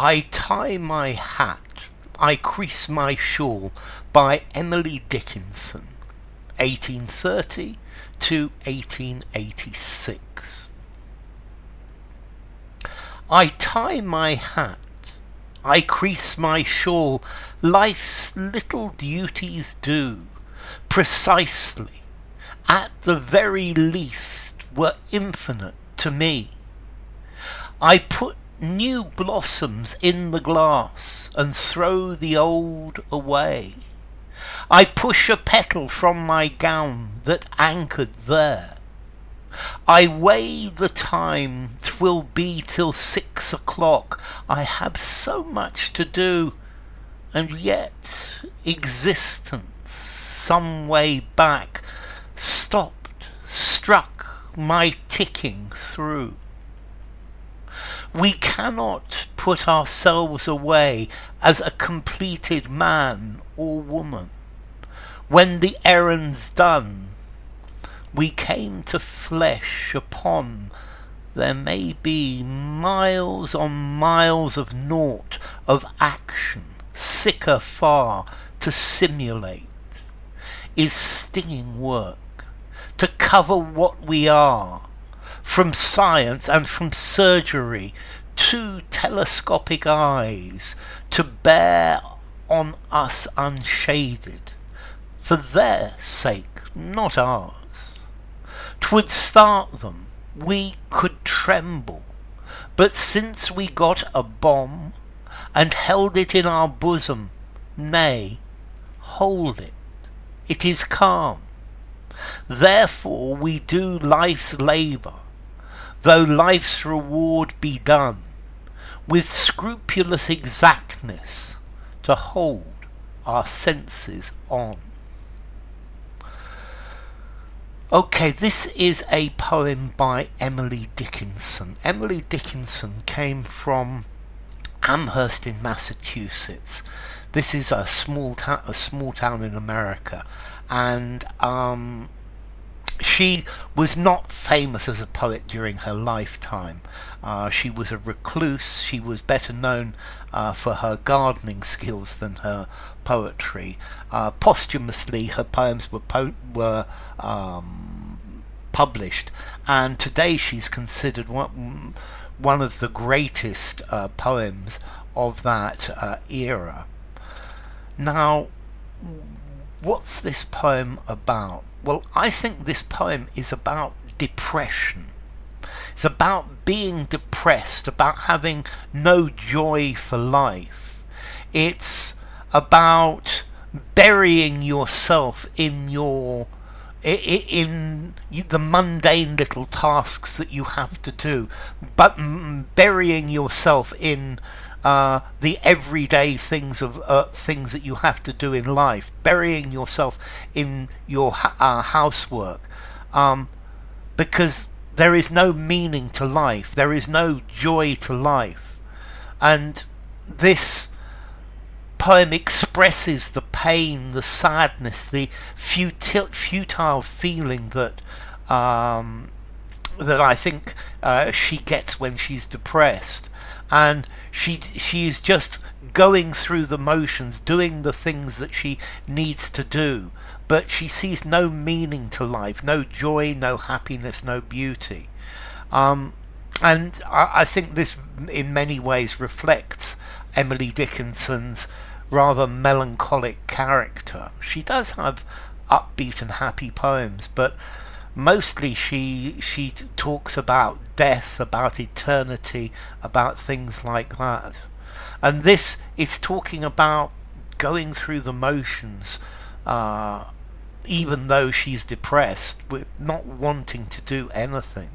I tie my hat, I crease my shawl by Emily Dickinson, 1830 to 1886. I tie my hat, I crease my shawl, life's little duties do, precisely, at the very least, were infinite to me. I put new blossoms in the glass and throw the old away. I push a petal from my gown that anchored there. I weigh the time 'twill be till 6 o'clock. I have so much to do, and yet existence, some way back, stopped, struck my ticking through. We cannot put ourselves away as a completed man or woman. When the errand's done, we came to flesh upon. There may be miles on miles of naught, of action, sicker far to simulate, is stinging work, to cover what we are, from science and from surgery to telescopic eyes, to bear on us unshaded, for their sake, not ours. 'Twould start them, we could tremble, but since we got a bomb and held it in our bosom, nay, hold it, it is calm. Therefore we do life's labour, though life's reward be done, with scrupulous exactness to hold our senses on. Okay, this is a poem by Emily Dickinson. Emily Dickinson came from Amherst in Massachusetts. This is a small town in America, and she was not famous as a poet during her lifetime. She was a recluse. She was better known for her gardening skills than her poetry. Posthumously, her poems were published, and today she's considered one of the greatest poems of that era. Now, what's this poem about? Well, I think this poem is about depression. It's about being depressed, about having no joy for life. It's about burying yourself in the mundane little tasks that you have to do, but burying yourself in the everyday things that you have to do in life, burying yourself in your housework, because there is no meaning to life, there is no joy to life. And this poem expresses the pain, the sadness, the futile feeling that I think she gets when she's depressed. And she is just going through the motions, doing the things that she needs to do, but she sees no meaning to life, no joy, no happiness, no beauty. And I think this in many ways reflects Emily Dickinson's rather melancholic character. She does have upbeat and happy poems, but mostly she talks about death, about eternity, about things like that. And this is talking about going through the motions, even though she's depressed, with not wanting to do anything.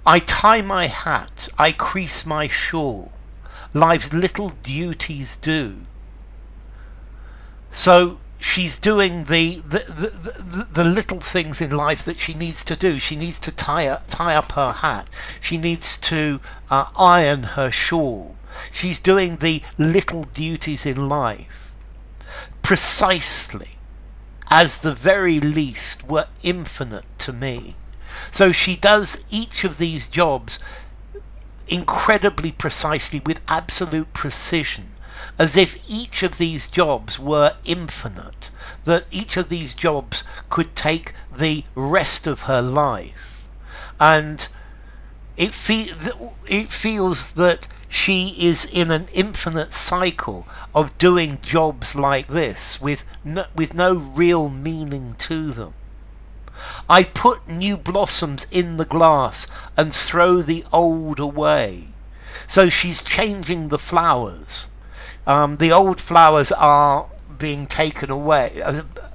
I tie my hat, I crease my shawl, life's little duties do. So she's doing the little things in life that she needs to do. She needs to tie up her hat. She needs to iron her shawl. She's doing the little duties in life, precisely as the very least were infinite to me. So she does each of these jobs incredibly precisely, with absolute precision, as if each of these jobs were infinite, that each of these jobs could take the rest of her life. And it feels that she is in an infinite cycle of doing jobs like this with no real meaning to them. I put new blossoms in the glass and throw the old away. So she's changing the flowers. The old flowers are being taken away.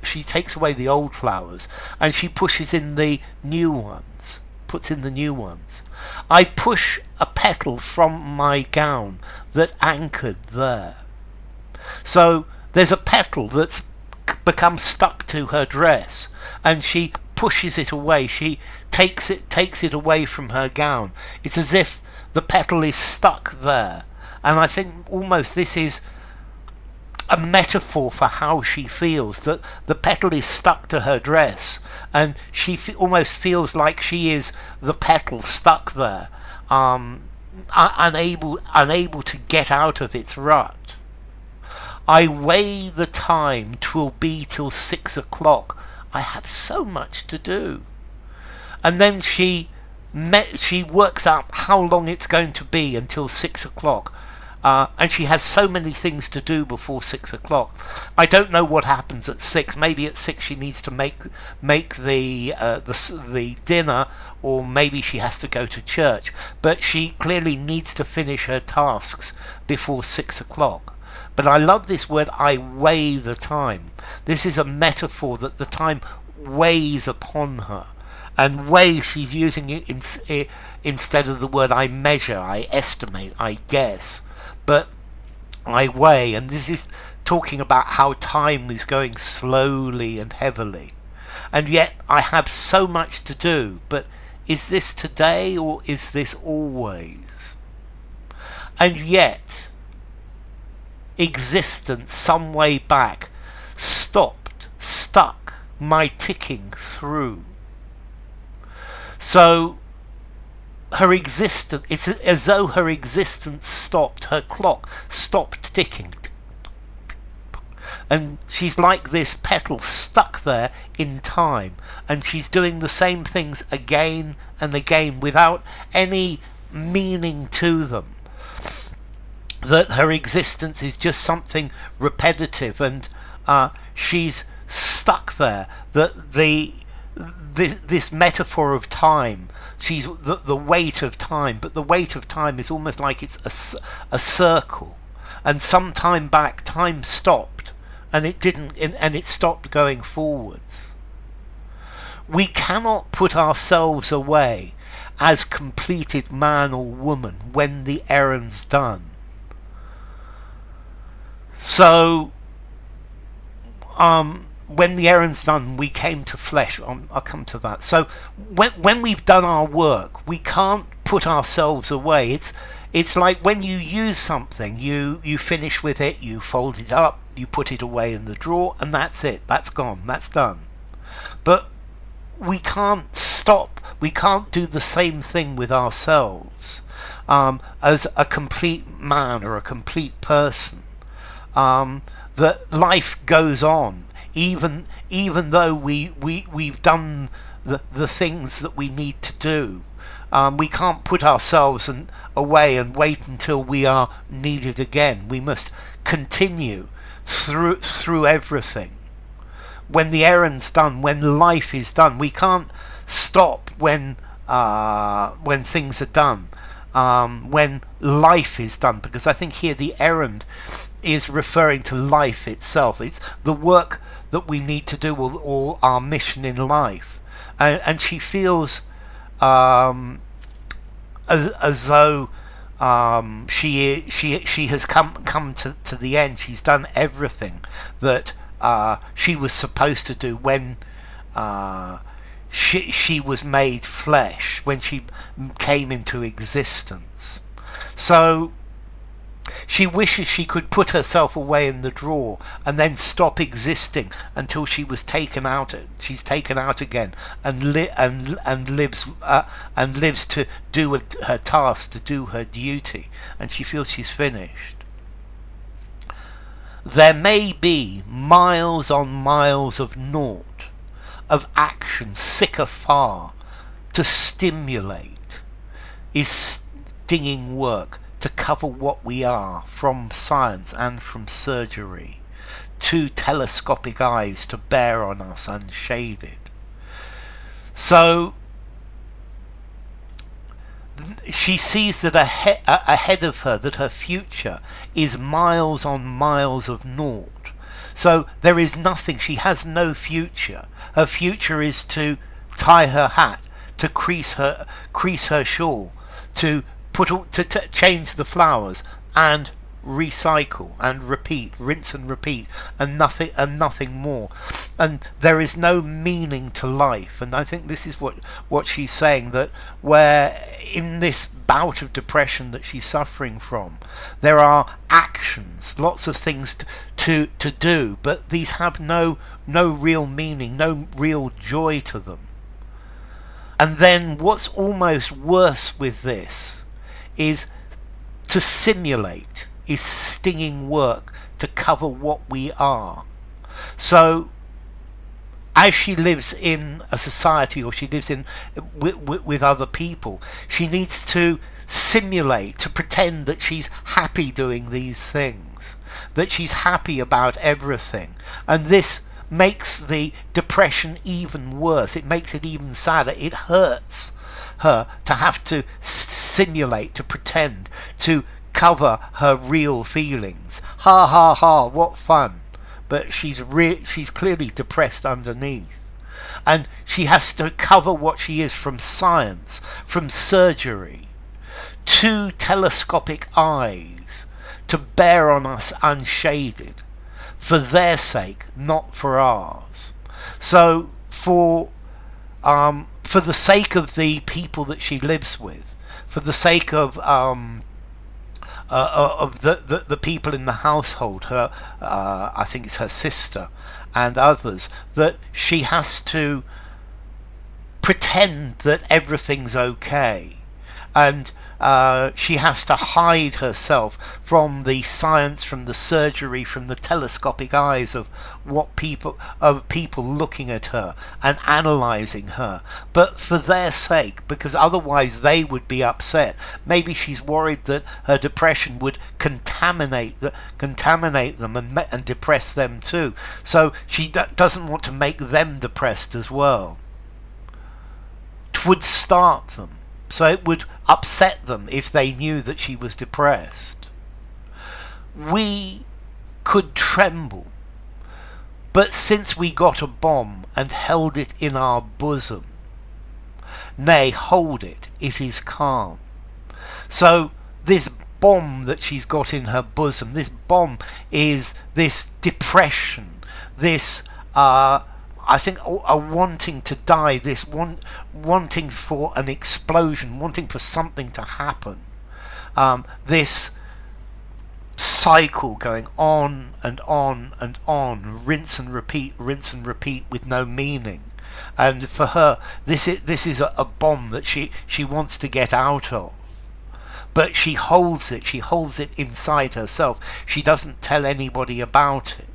She takes away the old flowers and she pushes in the new ones. Puts in the new ones. I push a petal from my gown that anchored there. So there's a petal that's become stuck to her dress, and she pushes it away. She takes it away from her gown. It's as if the petal is stuck there. And I think almost this is a metaphor for how she feels, that the petal is stuck to her dress and she almost feels like she is the petal stuck there, unable to get out of its rut. I weigh the time, 'twill be till 6 o'clock. I have so much to do. And then she works out how long it's going to be until 6 o'clock. And she has so many things to do before 6 o'clock. I don't know what happens at 6. Maybe at 6 she needs to make the dinner, or maybe she has to go to church. But she clearly needs to finish her tasks before 6 o'clock. But I love this word, I weigh the time. This is a metaphor that the time weighs upon her. And weigh, she's using it instead of the word I measure, I estimate, I guess. But I weigh, and this is talking about how time is going slowly and heavily. And yet I have so much to do. But is this today or is this always? And yet existence some way back stuck my ticking through. So her existence, it's as though her existence stopped, her clock stopped ticking. And she's like this petal stuck there in time, and she's doing the same things again and again without any meaning to them. That her existence is just something repetitive, and she's stuck there. That this metaphor of time, she's the weight of time, but the weight of time is almost like it's a circle. And some time back, time stopped, and it didn't, and it stopped going forwards. We cannot put ourselves away as completed man or woman when the errand's done. So, when the errand's done, we came to flesh. I'll come to that. So, when we've done our work, we can't put ourselves away. It's like when you use something, you finish with it, you fold it up, you put it away in the drawer, and that's it. That's gone. That's done. But we can't stop. We can't do the same thing with ourselves as a complete man or a complete person. That life goes on, even though we've done the things that we need to do. We can't put ourselves away and wait until we are needed again. We must continue through everything. When the errand's done, when life is done, we can't stop when things are done. When life is done, because I think here the errand is referring to life itself. It's the work that we need to do, or our mission in life. And she feels as though she has come to the end. She's done everything that she was supposed to do when she was made flesh, when she came into existence. So She wishes she could put herself away in the drawer and then stop existing until she was taken out. She's taken out again and lives to do her task, to do her duty, and she feels she's finished. There may be miles on miles of naught, of action sick afar, to stimulate, is stinging work to cover what we are, from science and from surgery, two telescopic eyes to bear on us unshaded. So she sees that ahead of her, that her future is miles on miles of naught. So there is nothing, she has no future. Her future is to tie her hat, to crease her shawl, to change the flowers, and recycle and repeat, rinse and repeat, and nothing more. And there is no meaning to life. And I think this is what she's saying, that where in this bout of depression that she's suffering from, there are actions, lots of things to do, but these have no real meaning, no real joy to them. And then what's almost worse with this is to simulate, is stinging work to cover what we are. So as she lives in a society, or she lives in with other people, she needs to simulate, to pretend that she's happy doing these things, that she's happy about everything. And this makes the depression even worse. It makes it even sadder. It hurts her to have to simulate, to pretend, to cover her real feelings. Ha ha ha, what fun. But she's clearly depressed underneath. And she has to cover what she is from science, from surgery. Two telescopic eyes to bear on us unshaded, for their sake, not for ours. So for the sake of the people that she lives with, for the sake of the people in the household, her I think it's her sister and others, that she has to pretend that everything's okay, and she has to hide herself from the science, from the surgery, from the telescopic eyes of people looking at her and analysing her, but for their sake, because otherwise they would be upset. Maybe she's worried that her depression would contaminate them and depress them too. So she doesn't want to make them depressed as well. 'Twould start them. So it would upset them if they knew that she was depressed. We could tremble, but since we got a bomb and held it in our bosom, nay, hold it, it is calm. So this bomb that she's got in her bosom, this bomb is this depression, this I think a wanting to die, this wanting for an explosion, wanting for something to happen. This cycle going on and on and on, rinse and repeat with no meaning. And for her, this is a bomb that she wants to get out of. But she holds it inside herself. She doesn't tell anybody about it.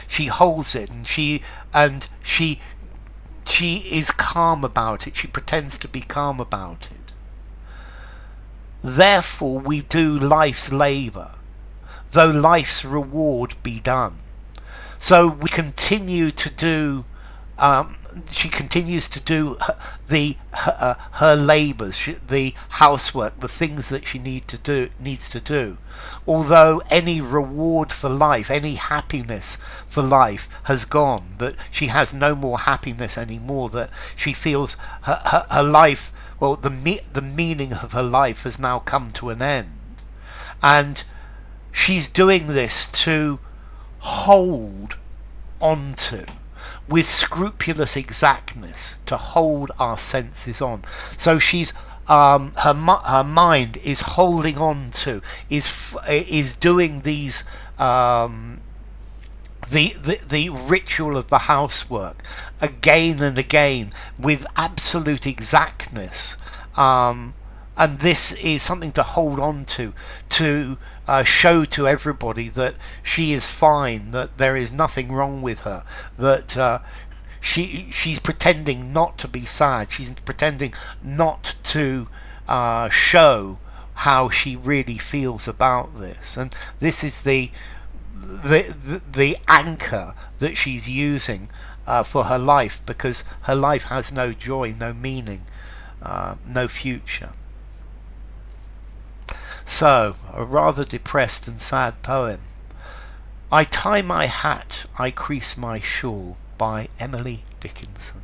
She holds it, and she is calm about it. She pretends to be calm about it. Therefore we do life's labour, though life's reward be done. So we continue to do she continues to do her labours, the housework, the things that she needs to do. Although any reward for life, any happiness for life has gone, that she has no more happiness anymore, that she feels her life, well, the meaning of her life has now come to an end. And she's doing this to hold onto, with scrupulous exactness, to hold our senses on. So she's her mind is holding on to, is doing these the ritual of the housework again and again with absolute exactness, and this is something to hold on to show to everybody that she is fine, that there is nothing wrong with her, that she's pretending not to be sad, she's pretending not to show how she really feels about this. And this is the anchor that she's using for her life, because her life has no joy, no meaning, no future. So, a rather depressed and sad poem. I tie my hat, I crease my shawl, by Emily Dickinson.